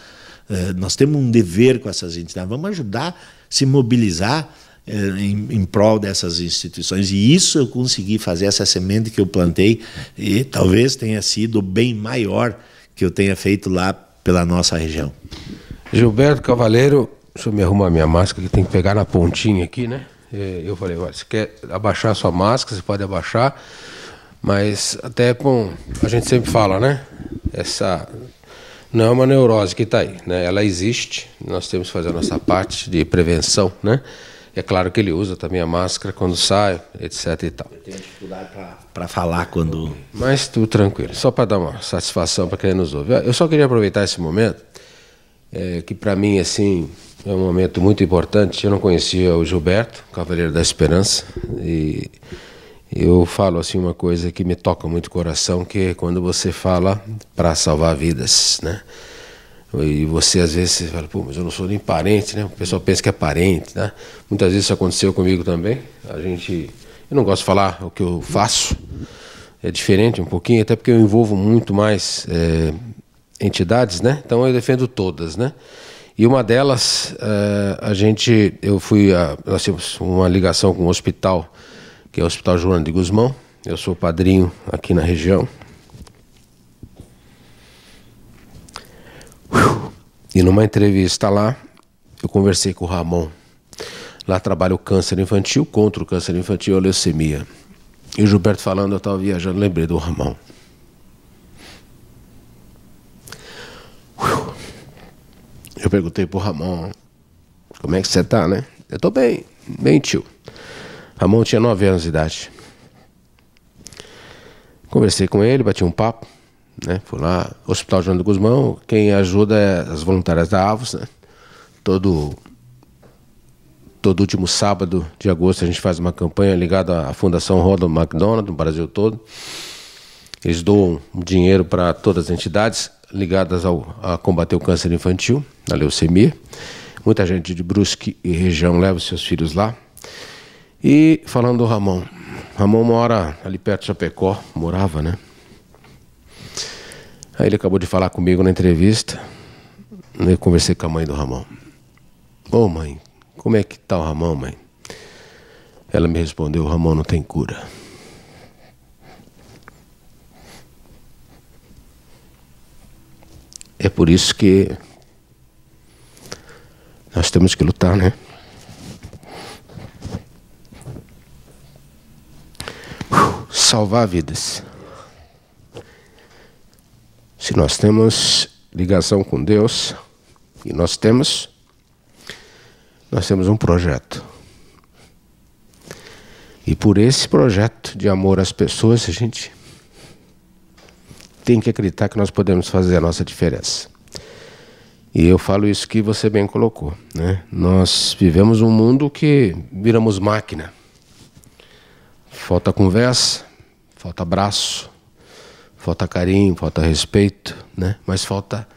S2: nós temos um dever com essas entidades, vamos ajudar, se mobilizar em prol dessas instituições, e isso eu consegui fazer, essa semente que eu plantei, e talvez tenha sido o bem maior que eu tenha feito lá pela nossa região.
S1: Gilberto Cavaleiro, deixa eu me arrumar minha máscara, que tem que pegar na pontinha aqui, né? Eu falei, olha, você quer abaixar a sua máscara, você pode abaixar, mas até, bom, a gente sempre fala, né? Essa não é uma neurose que está aí, né? Ela existe, nós temos que fazer a nossa parte de prevenção, né? É claro que ele usa também a máscara quando sai, etc e tal.
S2: Eu tenho dificuldade para falar quando...
S1: Mas tudo tranquilo, só para dar uma satisfação para quem nos ouve. Eu só queria aproveitar esse momento, que para mim, assim, é um momento muito importante. Eu não conhecia o Gilberto, Cavaleiro da Esperança, e eu falo assim uma coisa que me toca muito o coração, que é quando você fala para salvar vidas, né? E você às vezes você fala, pô, mas eu não sou nem parente, né? O pessoal pensa que é parente, né? Muitas vezes isso aconteceu comigo também. Eu não gosto de falar o que eu faço, é diferente um pouquinho, até porque eu envolvo muito mais entidades, né? Então eu defendo todas, né? E uma delas, nós temos uma ligação com um hospital, que é o Hospital Joana de Guzmão. Eu sou padrinho aqui na região. E numa entrevista lá, eu conversei com o Ramon. Lá trabalha o câncer infantil, contra o câncer infantil e a leucemia. E o Gilberto falando, eu estava viajando, lembrei do Ramon. Eu perguntei pro Ramon, como é que você tá, né? Eu tô bem, tio. Ramon tinha 9 anos de idade. Conversei com ele, bati um papo, né? Fui lá, Hospital João do Guzmão, quem ajuda é as voluntárias da Avos, né? Todo último sábado de agosto a gente faz uma campanha ligada à Fundação Ronald McDonald, no Brasil todo. Eles doam dinheiro para todas as entidades ligadas a combater o câncer infantil, a leucemia. Muita gente de Brusque e região leva os seus filhos lá. E falando do Ramon. Ramon mora ali perto de Chapecó, morava, né? Aí ele acabou de falar comigo na entrevista. Eu conversei com a mãe do Ramon. Ô mãe, como é que tá o Ramon, mãe? Ela me respondeu, o Ramon não tem cura. É por isso que nós temos que lutar, né? Salvar vidas. Se nós temos ligação com Deus, e nós temos um projeto. E por esse projeto de amor às pessoas, a gente tem que acreditar que nós podemos fazer a nossa diferença. E eu falo isso que você bem colocou, né? Nós vivemos um mundo que viramos máquina. Falta conversa, falta abraço, falta carinho, falta respeito, né? Mas falta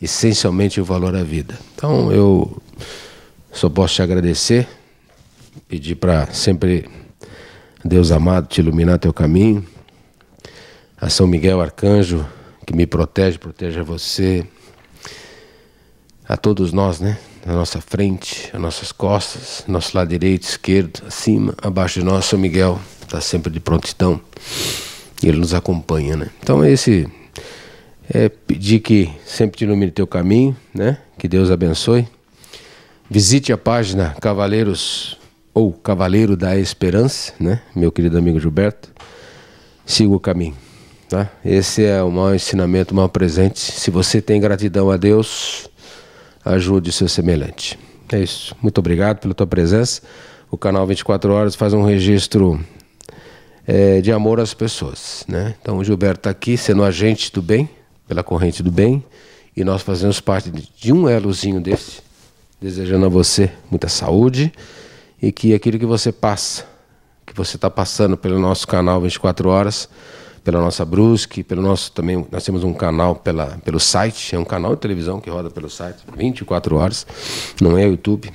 S1: essencialmente o valor à vida. Então eu só posso te agradecer, pedir para sempre Deus amado te iluminar teu caminho, a São Miguel Arcanjo que me protege, proteja você, a todos nós, né? Na nossa frente, as nossas costas, nosso lado direito, esquerdo, acima, abaixo de nós, São Miguel está sempre de prontidão e ele nos acompanha, né? Então esse é pedir que sempre te ilumine teu caminho, né? Que Deus abençoe. Visite a página Cavaleiros ou Cavaleiro da Esperança, né? Meu querido amigo Gilberto. Siga o caminho, tá? Esse é o maior ensinamento, o maior presente. Se você tem gratidão a Deus, ajude o seu semelhante. É isso. Muito obrigado pela tua presença. O canal 24 Horas faz um registro de amor às pessoas, né? Então o Gilberto está aqui sendo agente do bem, pela corrente do bem, e nós fazemos parte de um elozinho desse, desejando a você muita saúde e que aquilo que você passa, que você está passando pelo nosso canal 24 Horas, pela nossa Brusque, pelo nosso também, nós temos um canal pelo site, é um canal de televisão que roda pelo site 24 horas, não é YouTube,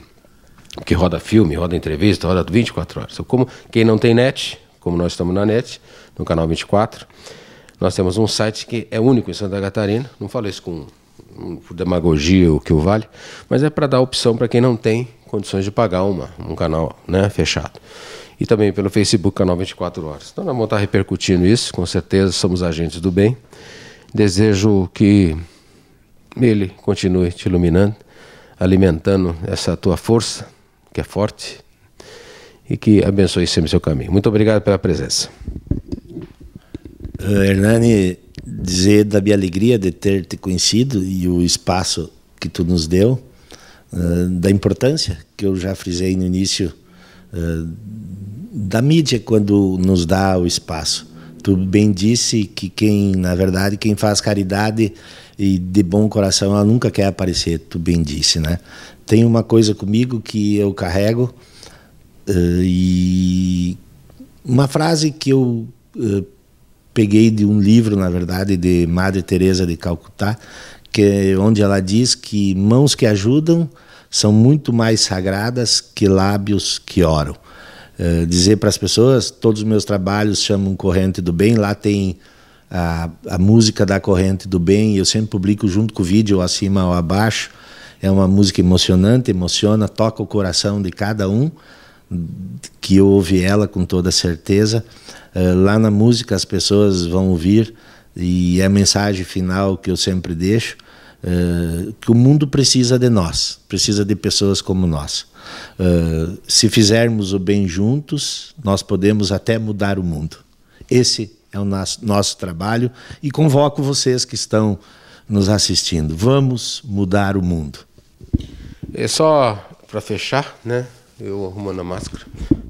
S1: que roda filme, roda entrevista, roda 24 horas. Então, como quem não tem net, como nós estamos na net, no canal 24, nós temos um site que é único em Santa Catarina, não falo isso com demagogia ou que o vale, mas é para dar opção para quem não tem condições de pagar um canal, né, fechado. E também pelo Facebook, canal 24 Horas. Então nós vamos estar repercutindo isso, com certeza somos agentes do bem. Desejo que ele continue te iluminando, alimentando essa tua força, que é forte, e que abençoe sempre o seu caminho. Muito obrigado pela presença.
S2: Hernani, dizer da minha alegria de ter te conhecido e o espaço que tu nos deu, da importância que eu já frisei no início da mídia quando nos dá o espaço. Tu bem disse que na verdade, quem faz caridade e de bom coração, ela nunca quer aparecer, tu bem disse, né? Tem uma coisa comigo que eu carrego, e uma frase que eu peguei de um livro, na verdade, de Madre Teresa de Calcutá, onde ela diz que mãos que ajudam são muito mais sagradas que lábios que oram. Dizer para as pessoas, todos os meus trabalhos chamam Corrente do Bem, lá tem a música da Corrente do Bem, eu sempre publico junto com o vídeo, ou acima ou abaixo. É uma música emocionante, emociona, toca o coração de cada um que ouve ela com toda certeza. Lá na música as pessoas vão ouvir, e é a mensagem final que eu sempre deixo, que o mundo precisa de nós, precisa de pessoas como nós. Se fizermos o bem juntos, nós podemos até mudar o mundo. Esse é o nosso trabalho, e convoco vocês que estão nos assistindo. Vamos mudar o mundo.
S1: É só para fechar, né? eu arrumando a máscara.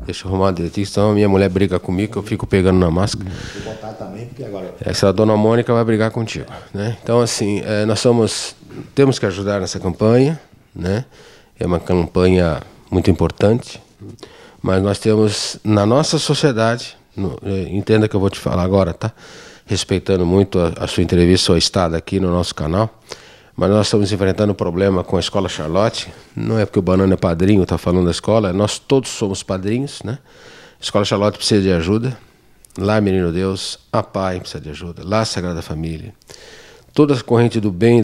S1: Deixa eu arrumar direitinho, senão a minha mulher briga comigo, que eu fico pegando na máscara.
S2: Vou botar também, porque agora...
S1: Essa dona Mônica vai brigar contigo, né? Então, assim, nós temos que ajudar nessa campanha, né? É uma campanha muito importante, mas nós temos, na nossa sociedade, entenda que eu vou te falar agora, tá? Respeitando muito a sua entrevista, o estado aqui no nosso canal, mas nós estamos enfrentando um problema com a Escola Charlotte. Não é porque o Banana é padrinho, está falando da escola, nós todos somos padrinhos, né? A Escola Charlotte precisa de ajuda. Lá, Menino Deus, a PAI precisa de ajuda. Lá, Sagrada Família. Toda a corrente do bem,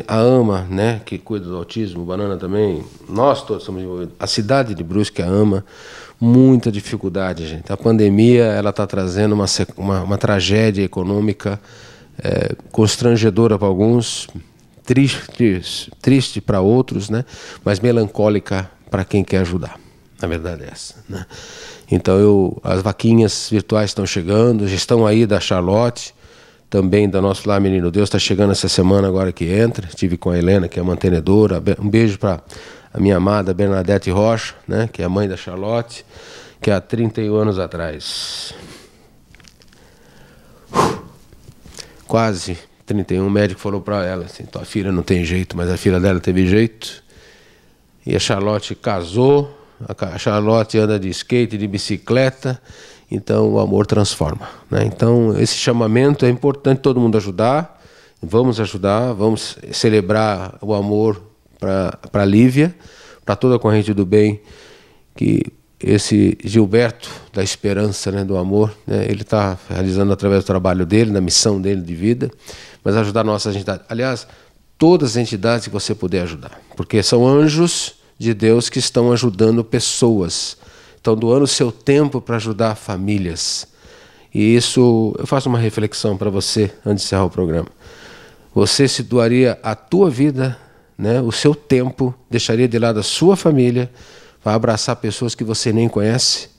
S1: a AMA, né, que cuida do autismo, o Banana também, nós todos estamos envolvidos. A cidade de Brusque, a AMA, muita dificuldade, gente. A pandemia, ela está trazendo uma tragédia econômica constrangedora para alguns, triste para outros, né, mas melancólica para quem quer ajudar. A verdade é essa, né? Então, as vaquinhas virtuais estão chegando, já estão aí da Charlotte, também da nosso Lar Menino Deus, está chegando essa semana agora que entra. Estive com a Helena, que é a mantenedora. Um beijo para a minha amada Bernadette Rocha, né, que é a mãe da Charlotte, que há 31 anos atrás, quase 31, o médico falou para ela assim, tua filha não tem jeito, mas a filha dela teve jeito. E a Charlotte casou, a Charlotte anda de skate, de bicicleta. Então o amor transforma, né? Então esse chamamento é importante todo mundo ajudar. Vamos ajudar, vamos celebrar o amor para a Lívia, para toda a corrente do bem, que esse Gilberto da Esperança, né, do amor, né, ele está realizando através do trabalho dele, da missão dele de vida, mas ajudar nossas entidades. Aliás, todas as entidades que você puder ajudar, porque são anjos de Deus que estão ajudando pessoas. Estão doando o seu tempo para ajudar famílias. E isso, eu faço uma reflexão para você, antes de encerrar o programa. Você se doaria a tua vida, né, o seu tempo, deixaria de lado a sua família, para abraçar pessoas que você nem conhece?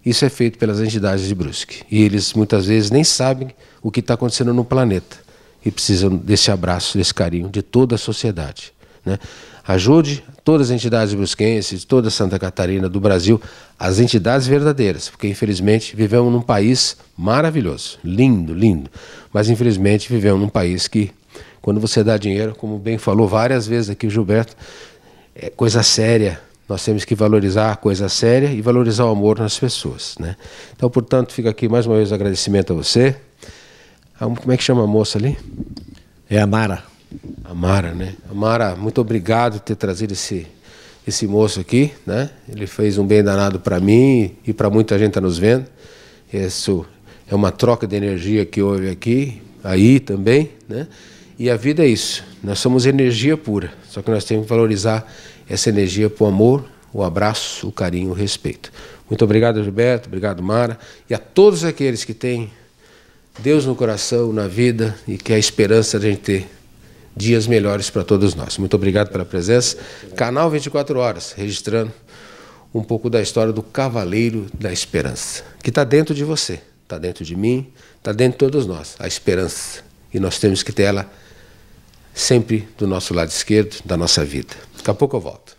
S1: Isso é feito pelas entidades de Brusque. E eles, muitas vezes, nem sabem o que está acontecendo no planeta. E precisam desse abraço, desse carinho de toda a sociedade, né? Ajude todas as entidades brusquenses, toda Santa Catarina, do Brasil, as entidades verdadeiras, porque infelizmente vivemos num país maravilhoso, lindo, lindo, mas infelizmente vivemos num país que, quando você dá dinheiro, como bem falou várias vezes aqui o Gilberto, é coisa séria. Nós temos que valorizar a coisa séria e valorizar o amor nas pessoas, né? Então, portanto, fica aqui mais uma vez o agradecimento a você. Como é que chama a moça ali?
S2: É a Mara.
S1: A Mara, né? A Mara, muito obrigado por ter trazido esse moço aqui, né? Ele fez um bem danado para mim e para muita gente que está nos vendo. Isso é uma troca de energia que houve aqui, aí também, né? E a vida é isso. Nós somos energia pura, só que nós temos que valorizar essa energia para o amor, o abraço, o carinho, o respeito. Muito obrigado, Gilberto, obrigado, Mara, e a todos aqueles que têm Deus no coração, na vida, e que é a esperança de a gente ter dias melhores para todos nós. Muito obrigado pela presença. Canal 24 Horas, registrando um pouco da história do Cavaleiro da Esperança, que está dentro de você, está dentro de mim, está dentro de todos nós, a esperança. E nós temos que ter ela sempre do nosso lado esquerdo, da nossa vida. Daqui a pouco eu volto.